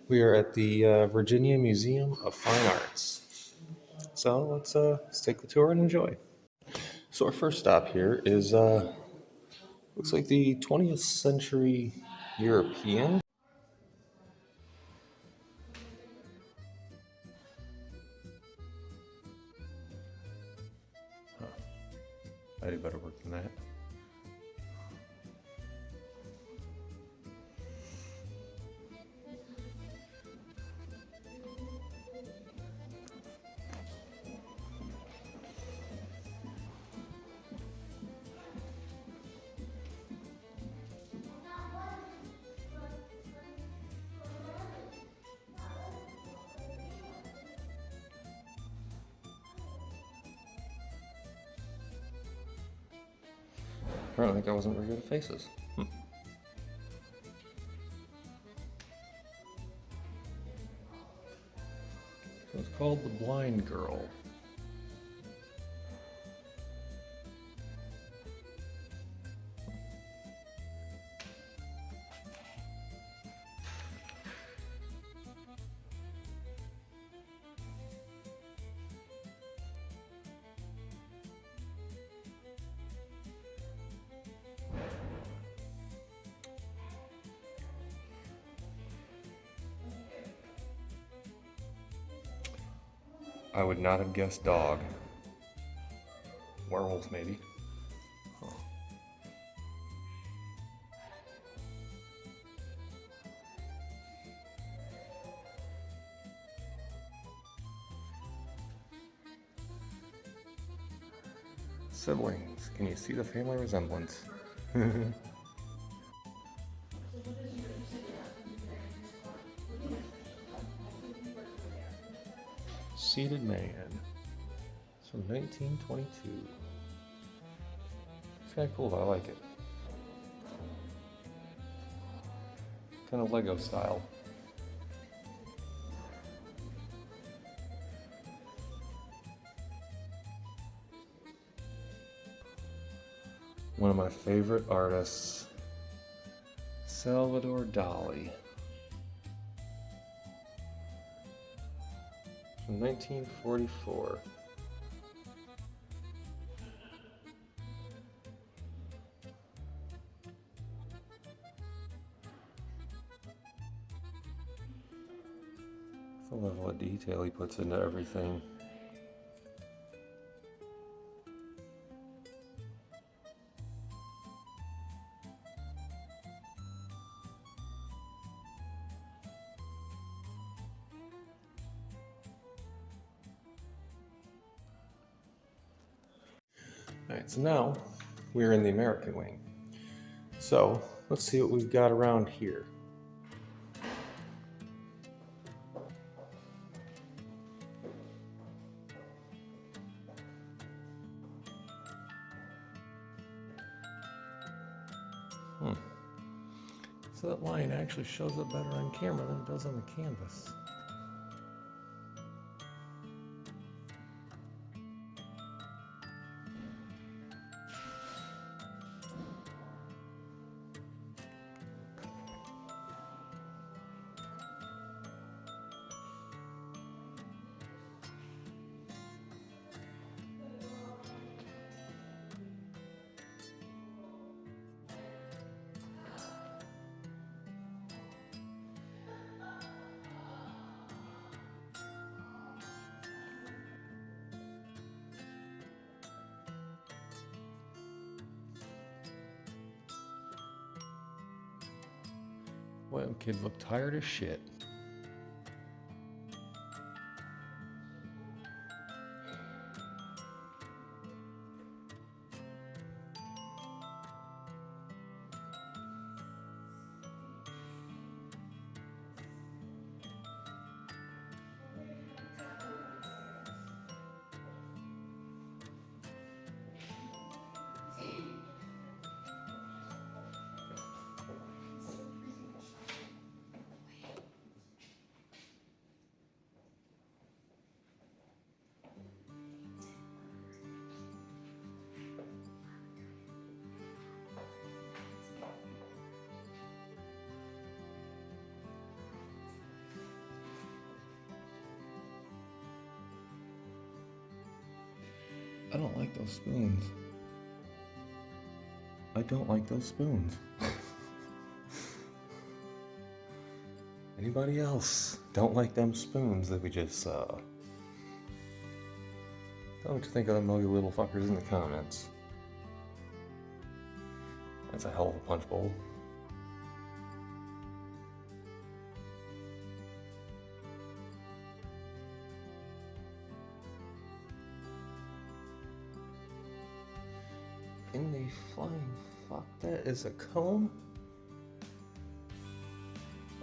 We are at the Virginia Museum of Fine Arts. So let's take the tour and enjoy. So our first stop here is looks like the 20th century European. I do better work than that. Apparently, I wasn't very good at faces. So it's called The Blind Girl. I would not have guessed dog. Werewolf, maybe. Huh. Siblings. Can you see the family resemblance? Seated Man. It's from 1922. It's kind of cool, I like it. Kind of Lego style. One of my favorite artists, Salvador Dali. From 1944. The level of detail he puts into everything. Alright, so now we're in the American wing. So let's see what we've got around here. So that line actually shows up better on camera than it does on the canvas. Boy, them kids look tired as shit. I don't like those spoons. I don't like those spoons. Anybody else don't like them spoons that we just saw? Tell me what you think of them ugly little fuckers in the comments. That's a hell of a punch bowl. In the flying fuck, that is a comb?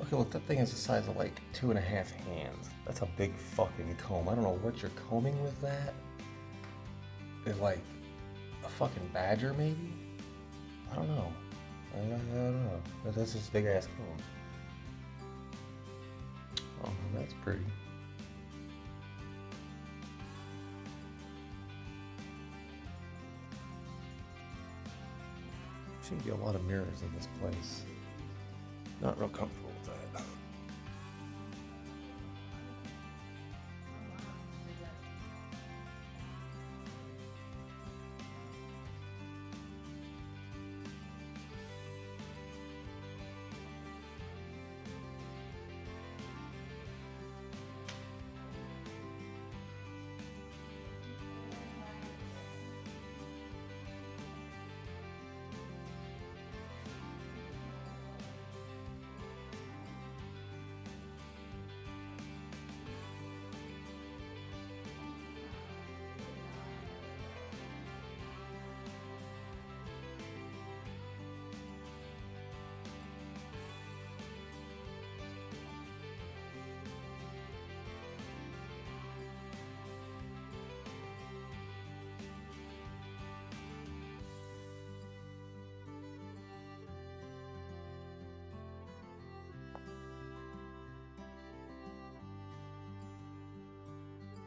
Okay, look, that thing is the size of like 2.5 hands. That's a big fucking comb. I don't know what you're combing with that. It's like a fucking badger, maybe? I don't know. I don't know. That's this big ass comb. Oh, that's pretty. Seems to be a lot of mirrors in this place. Not real comfortable with that.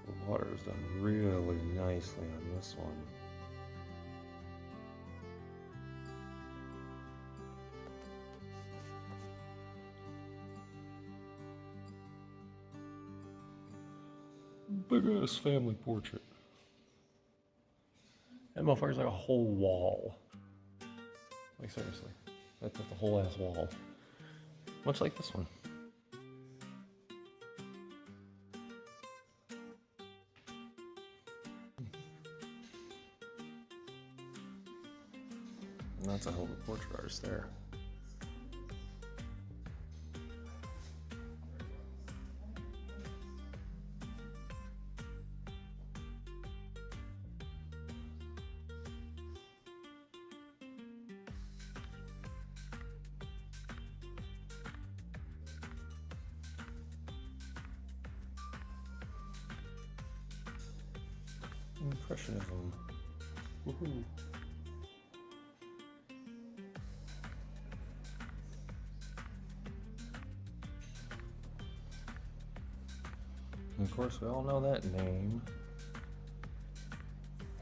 The water is done really nicely on this one. Big ass family portrait. That motherfucker's like a whole wall. Like seriously. That's the whole ass wall. Much like this one. And that's a hell of a portrait artist there. Impressionism. Woohoo. And of course, we all know that name.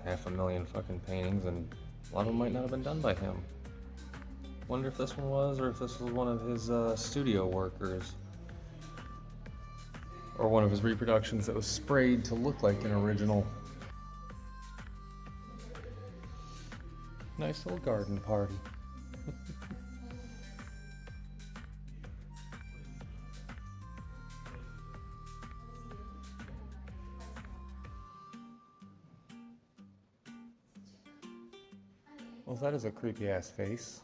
500,000 fucking paintings, and a lot of them might not have been done by him. Wonder if this one was, or if this was one of his studio workers. Or one of his reproductions that was sprayed to look like an original. Nice little garden party. Well, that is a creepy ass face.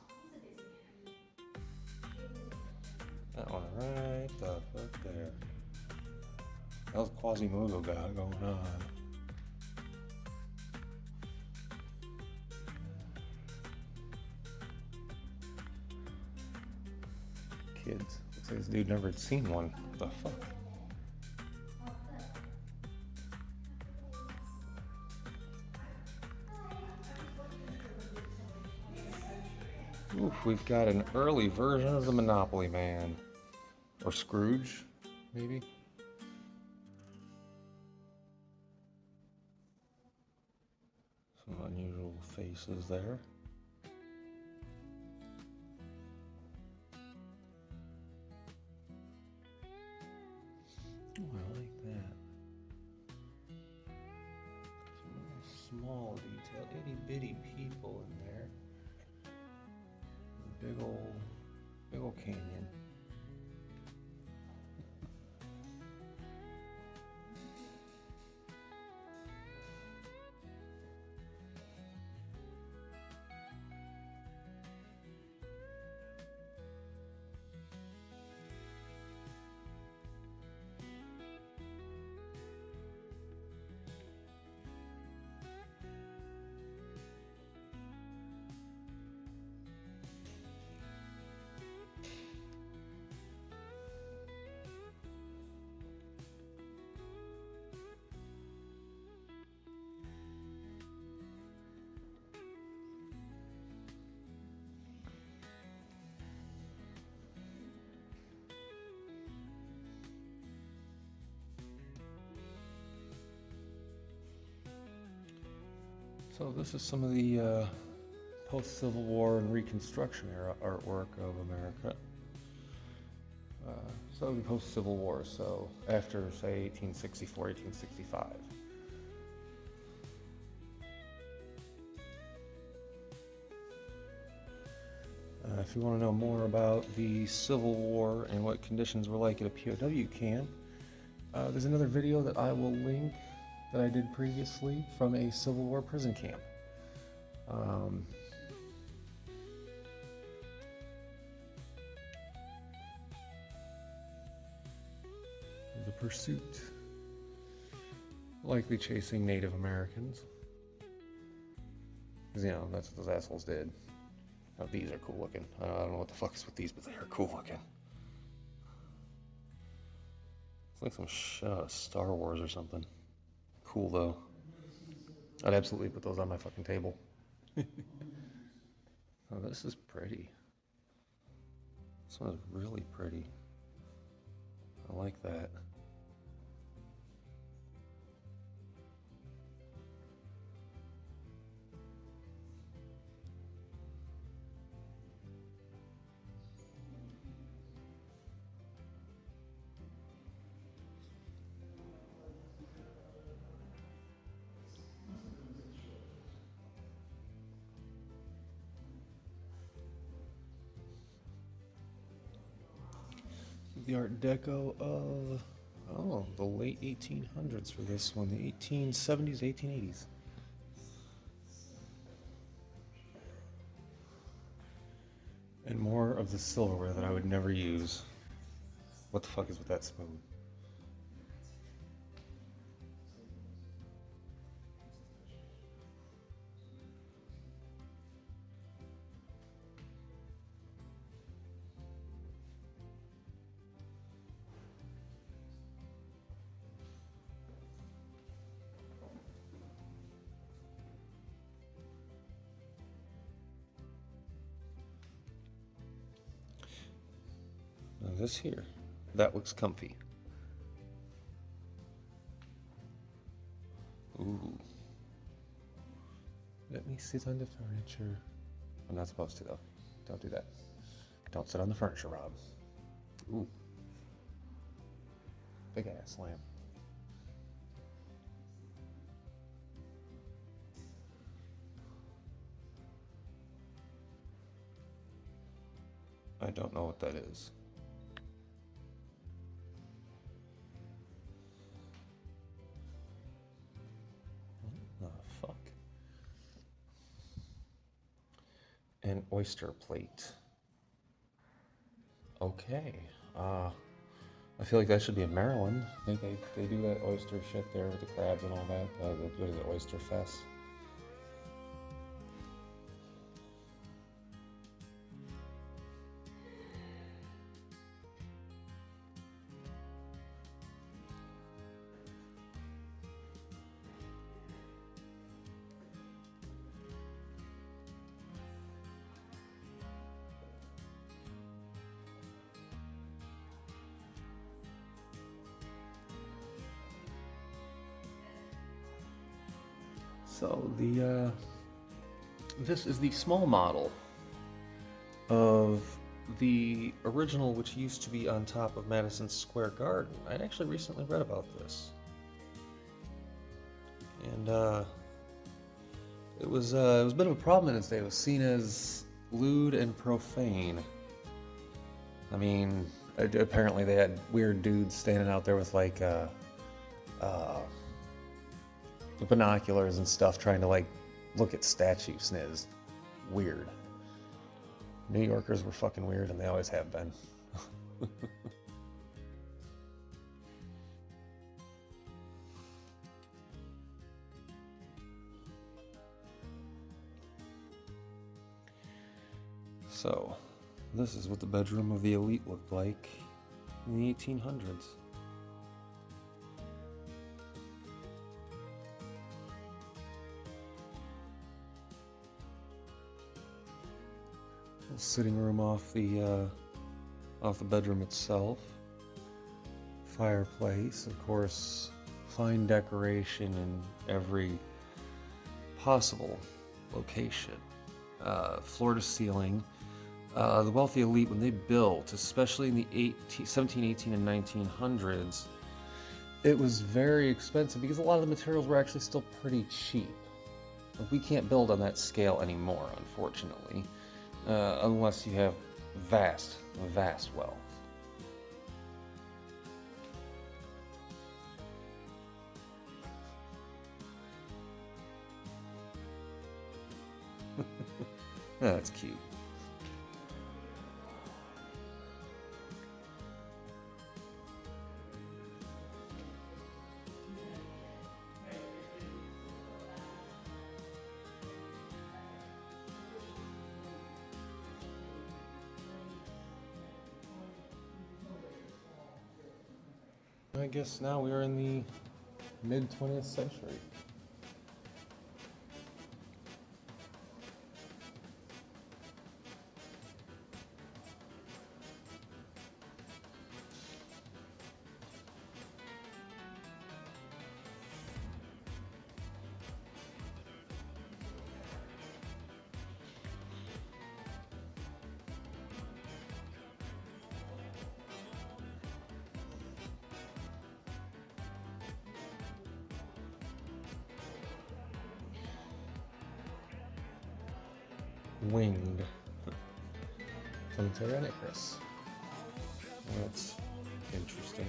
That one right the fuck there. That was Quasimodo guy going on. Kids. Looks like this dude never had seen one. What the fuck? Oof, we've got an early version of the Monopoly Man. Or Scrooge, maybe? Some unusual faces there. Oh, I like that. Some small detail, itty bitty people in there. Big old canyon. So this is some of the post-Civil War and Reconstruction era artwork of America. So the post-Civil War, so after, say, 1864, 1865. If you want to know more about the Civil War and what conditions were like at a POW camp, there's another video that I will link that I did previously from a Civil War prison camp. The pursuit, likely chasing Native Americans. Because, you know, that's what those assholes did. Now, these are cool looking. I don't know what the fuck is with these, but they are cool looking. It's like some Star Wars or something. Cool though. I'd absolutely put those on my fucking table. Oh, this is pretty. This one is really pretty. I like that. The Art Deco of, the late 1800s for this one, the 1870s, 1880s. And more of the silverware that I would never use. What the fuck is with that spoon? Now this here, that looks comfy. Ooh. Let me sit on the furniture. I'm not supposed to though. Don't do that. Don't sit on the furniture, Rob. Ooh. Big ass lamp. I don't know what that is. What the fuck? An oyster plate. Okay. I feel like that should be in Maryland. I think they do that oyster shit there with the crabs and all that. What is it, Oyster Fest? So this is the small model of the original, which used to be on top of Madison Square Garden. I'd actually recently read about this, and it was a bit of a problem in its day. It was seen as lewd and profane. I mean, apparently they had weird dudes standing out there with like uh, binoculars and stuff, trying to like look at statues. And it was weird. New Yorkers were fucking weird, and they always have been. So, this is what the bedroom of the elite looked like in the 1800s. Little sitting room off the bedroom itself. Fireplace, of course, fine decoration in every possible location. Floor to ceiling. The wealthy elite, when they built, especially in the 1718 and 1900s, it was very expensive because a lot of the materials were actually still pretty cheap. Like, we can't build on that scale anymore, unfortunately, unless you have vast wealth. That's cute. I guess now we are in the mid-20th century. Winged from Tyrannicus. That's interesting.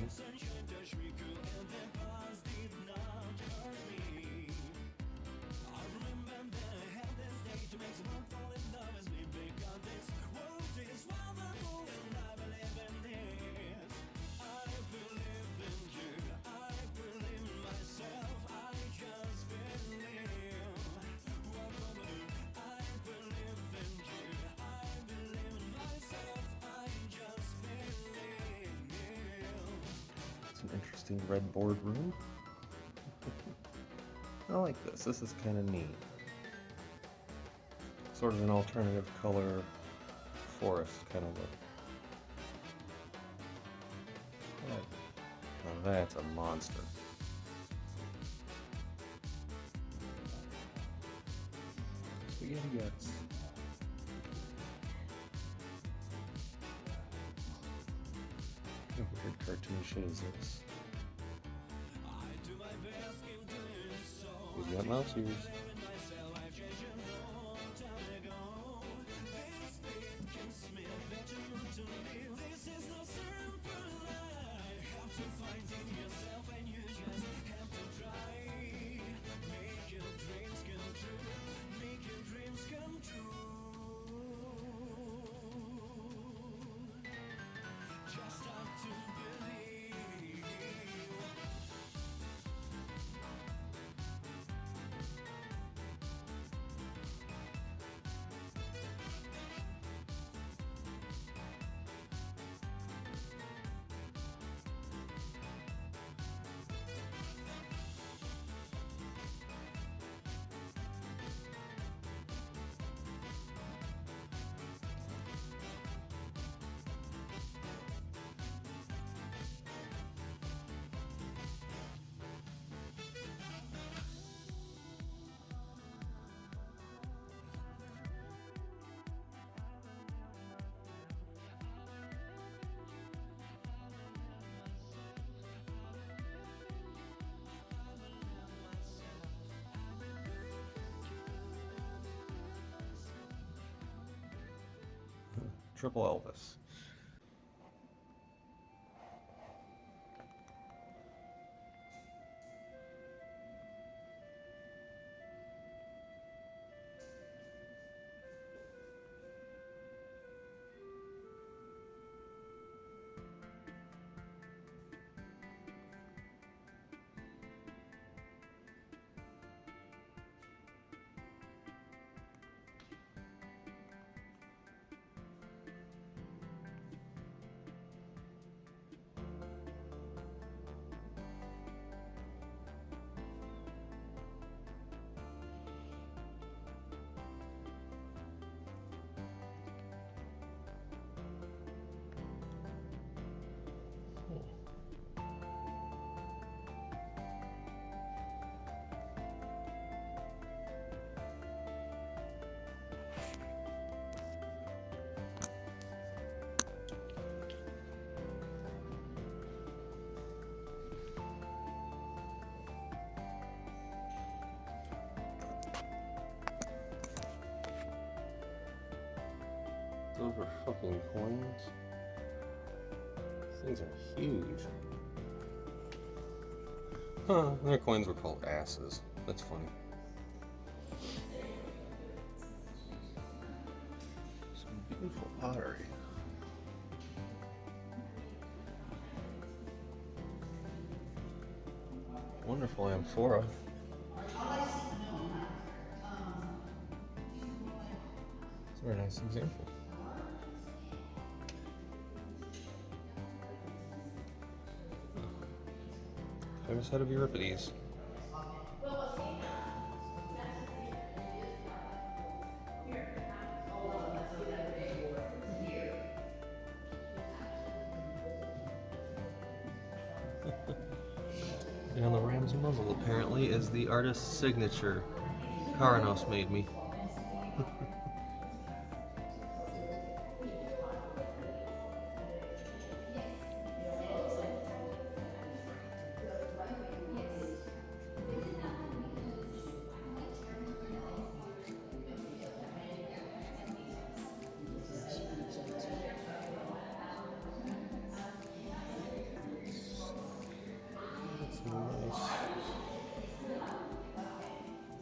It's an interesting red boardroom. I like this. This is kind of neat. Sort of an alternative color forest kind of look. Now that's a monster. Spaghetti guts. What weird cartoon shit is this? We've got mouse ears. Triple Elvis. Those were fucking coins. These things are huge. Huh, their coins were called asses. That's funny. Some beautiful pottery. Wonderful amphora. It's a very nice example. Famous head of Euripides. And on the ram's muzzle, apparently, is the artist's signature. Caranos made me.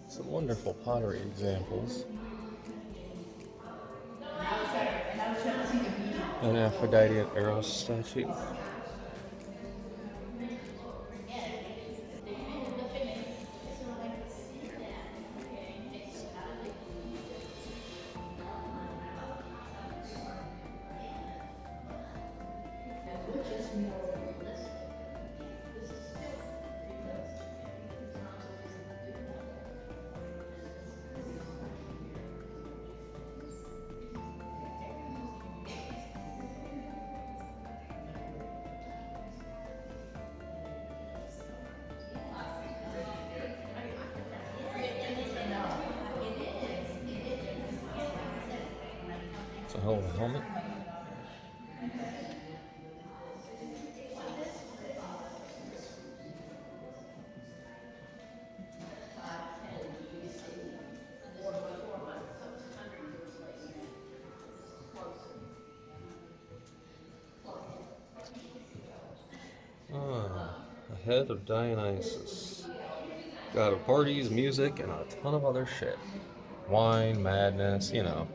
Some wonderful pottery examples. An Aphrodite and Eros statue. It's a hell of a helmet. A head of Dionysus. God of parties, music, and a ton of other shit. Wine, madness, you know.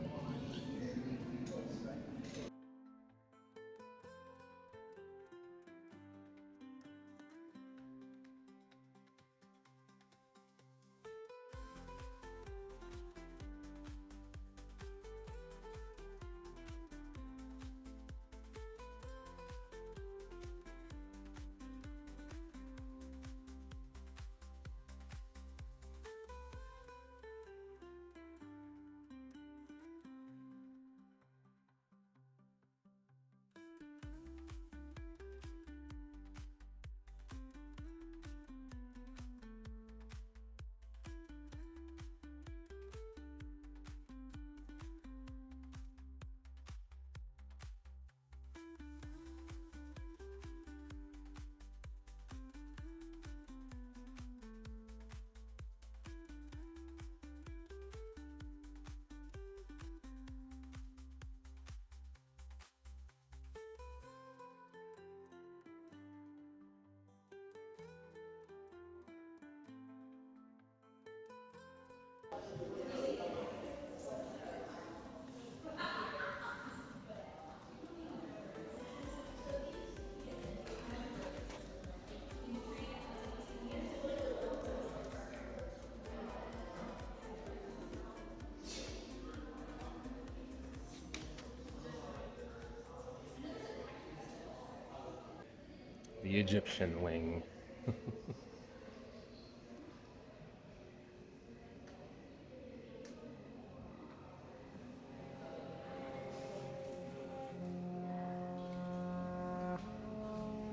the Egyptian wing.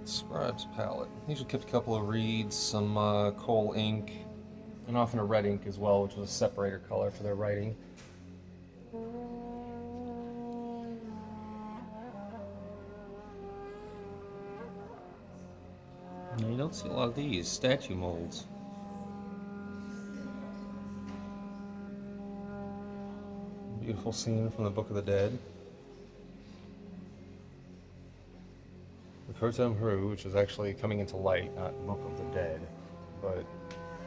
Scribe's palette. Usually kept a couple of reeds, some coal ink, and often a red ink as well, which was a separator color for their writing. Now, you don't see a lot of these statue molds. Beautiful scene from the Book of the Dead. The Khotem Haru, which is actually coming into light, not Book of the Dead, but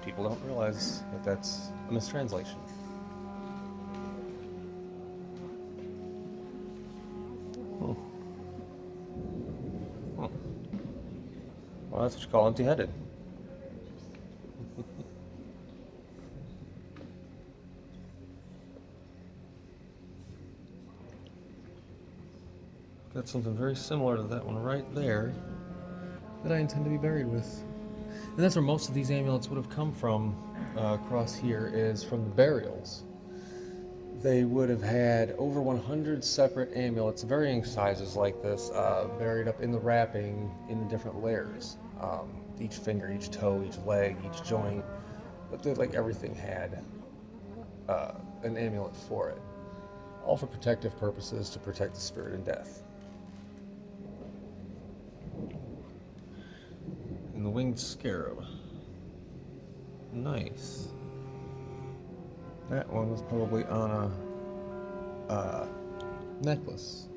people don't realize that that's a mistranslation. Oh. Oh. Well, that's what you call empty-headed. Got something very similar to that one right there that I intend to be buried with. And that's where most of these amulets would have come from across here, is from the burials. They would have had over 100 separate amulets, varying sizes like this, buried up in the wrapping in the different layers. Each finger, each toe, each leg, each joint. But like everything had an amulet for it. All for protective purposes, to protect the spirit in death. And the winged scarab. Nice. That one was probably on a necklace.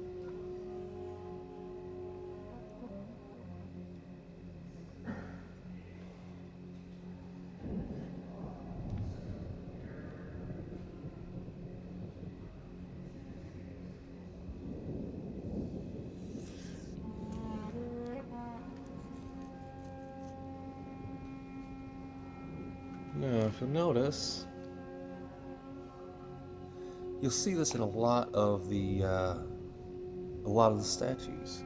Now, if you'll notice, you'll see this in a lot of the statues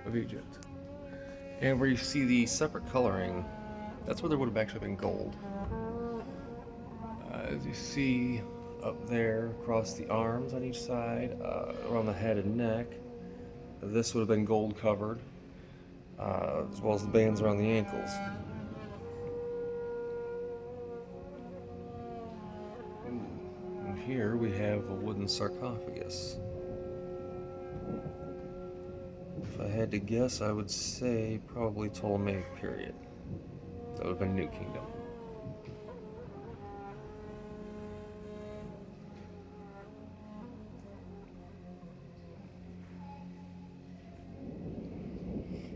of Egypt. And where you see the separate coloring, that's where there would have actually been gold. As you see up there across the arms on each side, around the head and neck, this would have been gold covered, as well as the bands around the ankles. And here we have a wooden sarcophagus. If I had to guess, I would say probably Ptolemaic period. That would have been New Kingdom.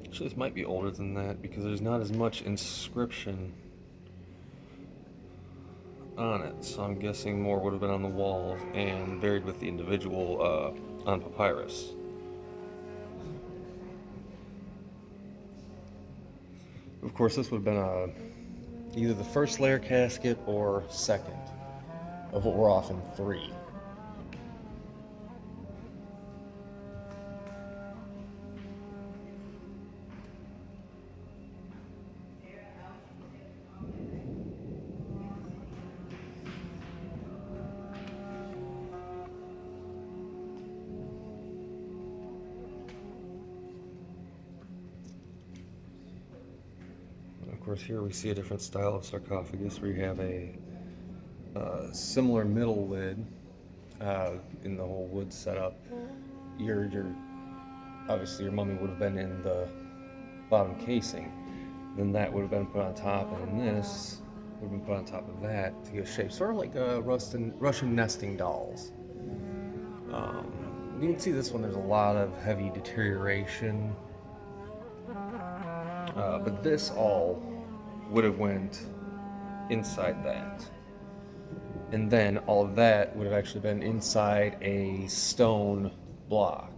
Actually, this might be older than that because there's not as much inscription on it, so I'm guessing more would have been on the walls and buried with the individual on papyrus. Of course, this would have been either the first layer casket or second, of what were often three. Of course, here we see a different style of sarcophagus where you have a similar middle lid in the whole wood setup. Obviously your mummy would have been in the bottom casing, then that would have been put on top, and then this would have been put on top of that to give shape, sort of like Russian nesting dolls. You can see this one, there's a lot of heavy deterioration, but this all would have went inside that. And then all of that would have actually been inside a stone block.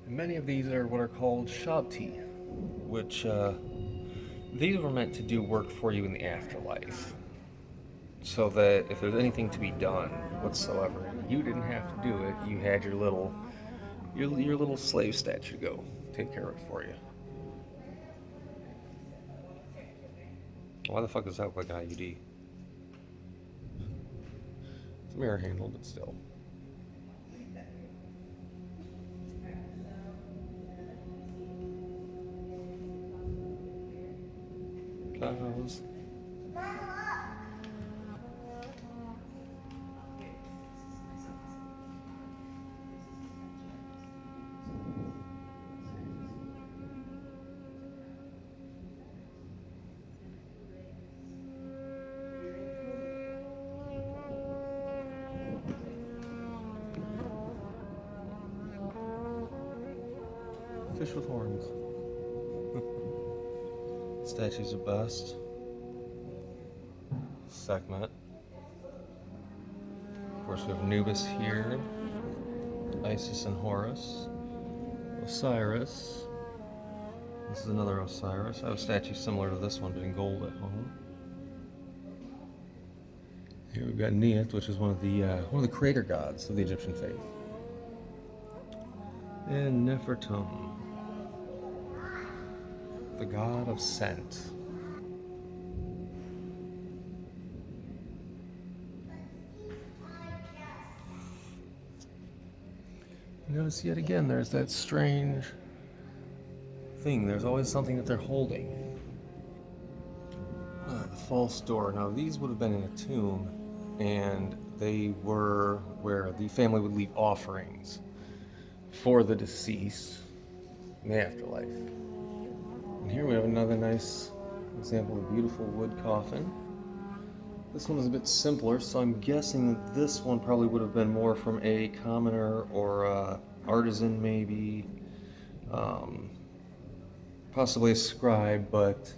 And many of these are what are called shabti, which these were meant to do work for you in the afterlife. so that if there's anything to be done whatsoever, and you didn't have to do it, you had your little slave statue go take care of it for you. Why the fuck does that look like an IUD? It's a mirror handle, but still. Pause. Fish with horns. Statues of bust. Sekhmet. Of course, we have Anubis here. Isis and Horus. Osiris. This is another Osiris. I have a statue similar to this one, but in gold at home. Here we've got Neith, which is one of the creator gods of the Egyptian faith. And Nefertum, the god of scent. Notice yet again, there's that strange thing. There's always something that they're holding. The false door. Now, these would have been in a tomb, and they were where the family would leave offerings for the deceased in the afterlife. And here we have another nice example of a beautiful wood coffin. This one is a bit simpler, so I'm guessing that this one probably would have been more from a commoner or artisan, maybe, possibly a scribe, but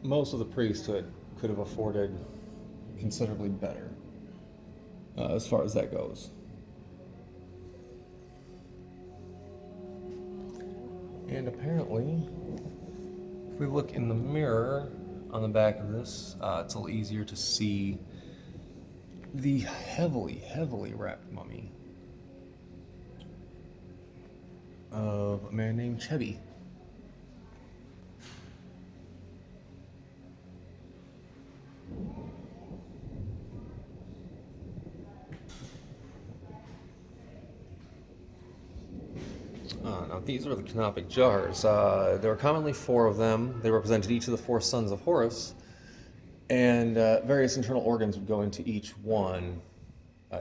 most of the priesthood could have afforded considerably better as far as that goes. And apparently, if we look in the mirror on the back of this, it's a little easier to see the heavily wrapped mummy of a man named Chebi. Now these are the canopic jars. There were commonly 4 of them. They represented each of the 4 sons of Horus, and various internal organs would go into each one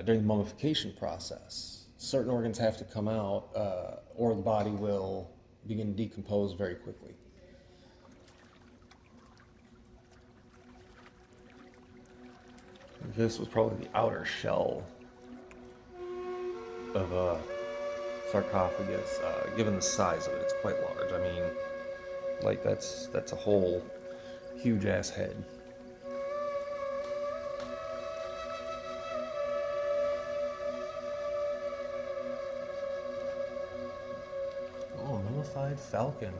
during the mummification process. Certain organs have to come out, or the body will begin to decompose very quickly. This was probably the outer shell of a sarcophagus. Given the size of it, it's quite large. I mean, like that's a whole huge ass head. Oh, mummified falcon.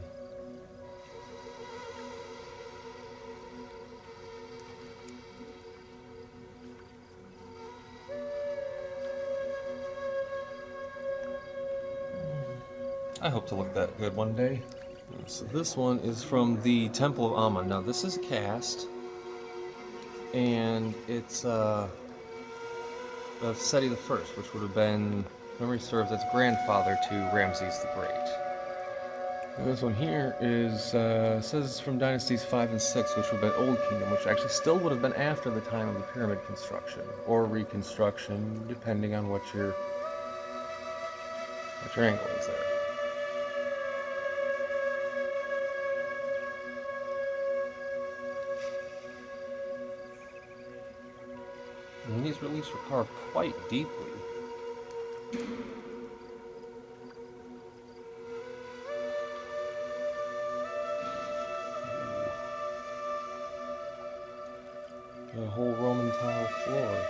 I hope to look that good one day. So this one is from the Temple of Ammon. Now this is a cast, and it's of Seti the First, which would have been, memory serves, as grandfather to Ramses the Great. And this one here is says it's from dynasties 5 and 6, which would have been Old Kingdom, which actually still would have been after the time of the pyramid construction or reconstruction, depending on what your angle is there. And these reliefs were carved quite deeply. Got a whole Roman tile floor.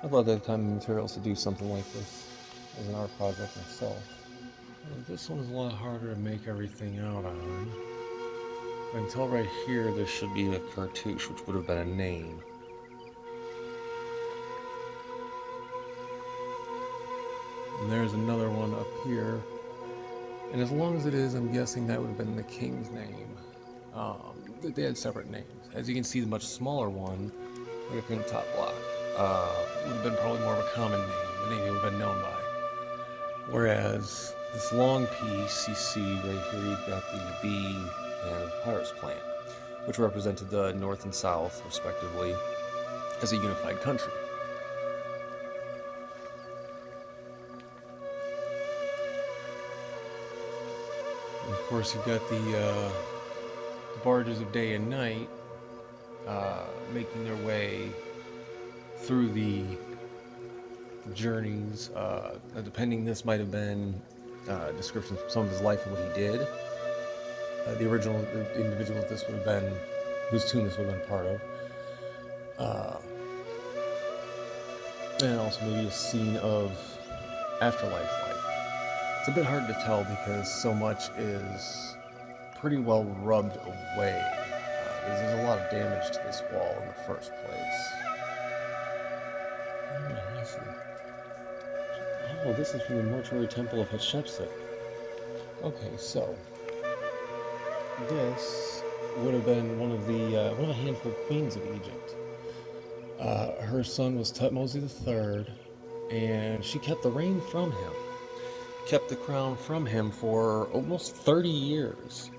I'd love to have the time and materials to do something like this. as an art project myself. This one is a lot harder to make everything out on. I can tell right here there should be a cartouche, which would have been a name. And there's another one up here. And as long as it is, I'm guessing that would have been the king's name. They had separate names. As you can see, the much smaller one, right up in the top block, would have been probably more of a common name, the name he would have been known by. Whereas this long piece you see right here, you've got the bee and the papyrus plant, which represented the North and South, respectively, as a unified country. And of course, you've got the barges of day and night making their way through the journeys. Depending, this might have been descriptions from some of his life and what he did. The original individual that this would have been, whose tomb this would have been part of. And also maybe a scene of afterlife life. It's a bit hard to tell because so much is pretty well rubbed away. There's a lot of damage to this wall in the first place. I see. Oh, this is from the mortuary temple of Hatshepsut. Okay, so this would have been one of a handful of queens of Egypt. Her son was Thutmose III, and she kept the reign from him, kept the crown from him for almost 30 years.